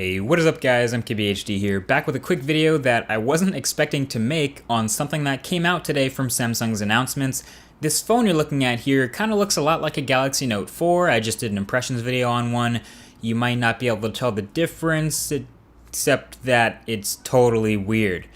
Hey, what is up guys, I'm KBHD here, back with a quick video that I wasn't expecting to make on something that came out today from Samsung's announcements. This phone you're looking at here kind of looks a lot like a Galaxy Note 4, I just did an impressions video on one. You might not be able to tell the difference, except that it's totally weird.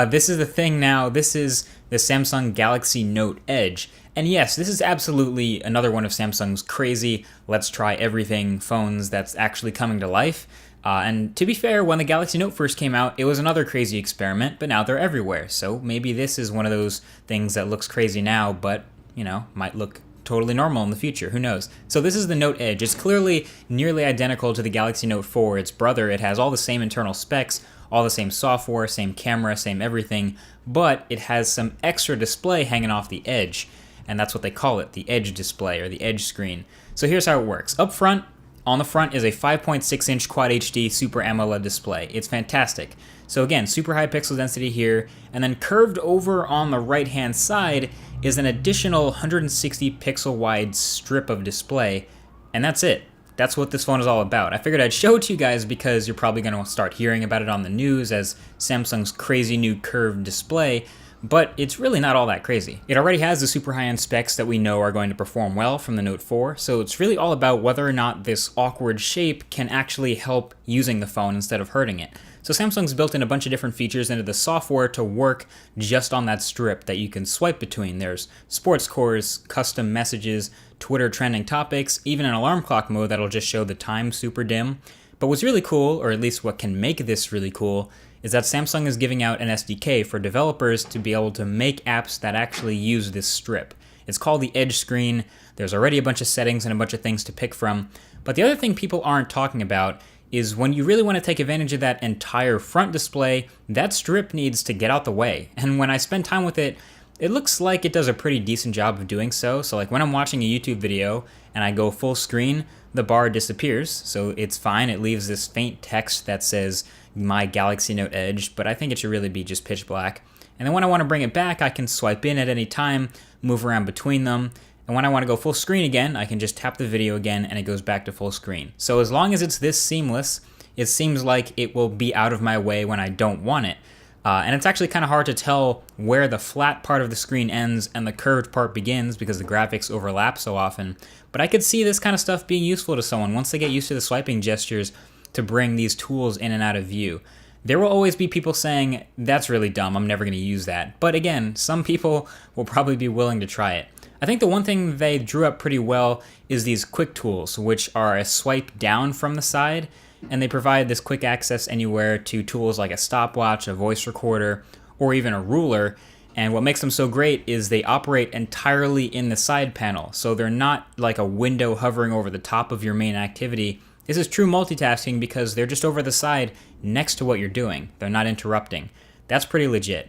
This is the thing now, this is the Samsung Galaxy Note Edge. And yes, this is absolutely another one of Samsung's crazy, let's try everything phones that's actually coming to life. And to be fair, when the Galaxy Note first came out, it was another crazy experiment, but now they're everywhere. So maybe this is one of those things that looks crazy now, but, you know, might look totally normal in the future, who knows. So this is the Note Edge. It's clearly nearly identical to the Galaxy Note 4, its brother. It has all the same internal specs, all the same software, same camera, same everything, but it has some extra display hanging off the edge. And that's what they call it, the edge display or the edge screen. So here's how it works. Up front, on the front is a 5.6-inch Quad HD Super AMOLED display. It's fantastic. So again, super high pixel density here, and then curved over on the right-hand side is an additional 160 pixel wide strip of display, and that's it. That's what this phone is all about. I figured I'd show it to you guys because you're probably going to start hearing about it on the news as Samsung's crazy new curved display, but it's really not all that crazy. It already has the super high-end specs that we know are going to perform well from the Note 4, so it's really all about whether or not this awkward shape can actually help using the phone instead of hurting it. So Samsung's built in a bunch of different features into the software to work just on that strip that you can swipe between. There's sports scores, custom messages, Twitter trending topics, even an alarm clock mode that'll just show the time super dim. But what's really cool, or at least what can make this really cool, is that Samsung is giving out an SDK for developers to be able to make apps that actually use this strip. It's called the Edge Screen. There's already a bunch of settings and a bunch of things to pick from. But the other thing people aren't talking about is when you really want to take advantage of that entire front display, that strip needs to get out the way. And when I spend time with it, it looks like it does a pretty decent job of doing so. So like when I'm watching a YouTube video and I go full screen, the bar disappears, so it's fine. It leaves this faint text that says my Galaxy Note Edge, but I think it should really be just pitch black. And then when I want to bring it back, I can swipe in at any time, move around between them, and when I want to go full screen again, I can just tap the video again and it goes back to full screen. So as long as it's this seamless, it seems like it will be out of my way when I don't want it. And it's actually kind of hard to tell where the flat part of the screen ends and the curved part begins because the graphics overlap so often. But I could see this kind of stuff being useful to someone once they get used to the swiping gestures to bring these tools in and out of view. There will always be people saying, that's really dumb, I'm never going to use that. But again, some people will probably be willing to try it. I think the one thing they drew up pretty well is these quick tools, which are a swipe down from the side, and they provide this quick access anywhere to tools like a stopwatch, a voice recorder, or even a ruler. And what makes them so great is they operate entirely in the side panel, so they're not like a window hovering over the top of your main activity. This is true multitasking because they're just over the side next to what you're doing. They're not interrupting. That's pretty legit.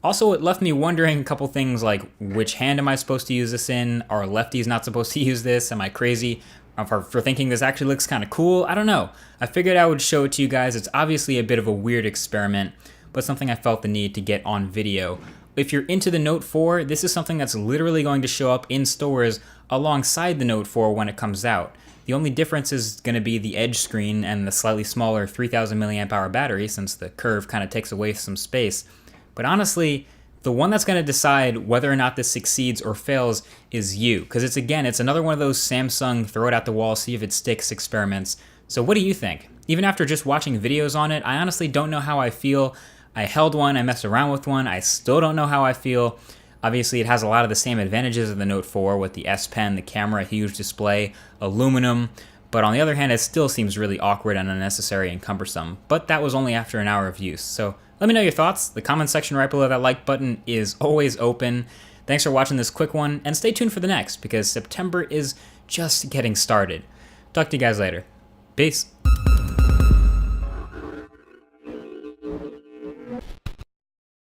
Also, it left me wondering a couple things like, which hand am I supposed to use this in? Are lefties not supposed to use this? Am I crazy for thinking this actually looks kind of cool? I don't know. I figured I would show it to you guys. It's obviously a bit of a weird experiment, but something I felt the need to get on video. If you're into the Note 4, this is something that's literally going to show up in stores alongside the Note 4 when it comes out. The only difference is going to be the edge screen and the slightly smaller 3000 milliamp hour battery, since the curve kind of takes away some space. But honestly, the one that's going to decide whether or not this succeeds or fails is you. Because it's another one of those Samsung throw it at the wall, see if it sticks experiments. So what do you think? Even after just watching videos on it, I honestly don't know how I feel. I held one, I messed around with one, I still don't know how I feel. Obviously, it has a lot of the same advantages of the Note 4 with the S Pen, the camera, huge display, aluminum. But on the other hand, it still seems really awkward and unnecessary and cumbersome. But that was only after an hour of use. So let me know your thoughts. The comment section right below that like button is always open. Thanks for watching this quick one, and stay tuned for the next, because September is just getting started. Talk to you guys later. Peace.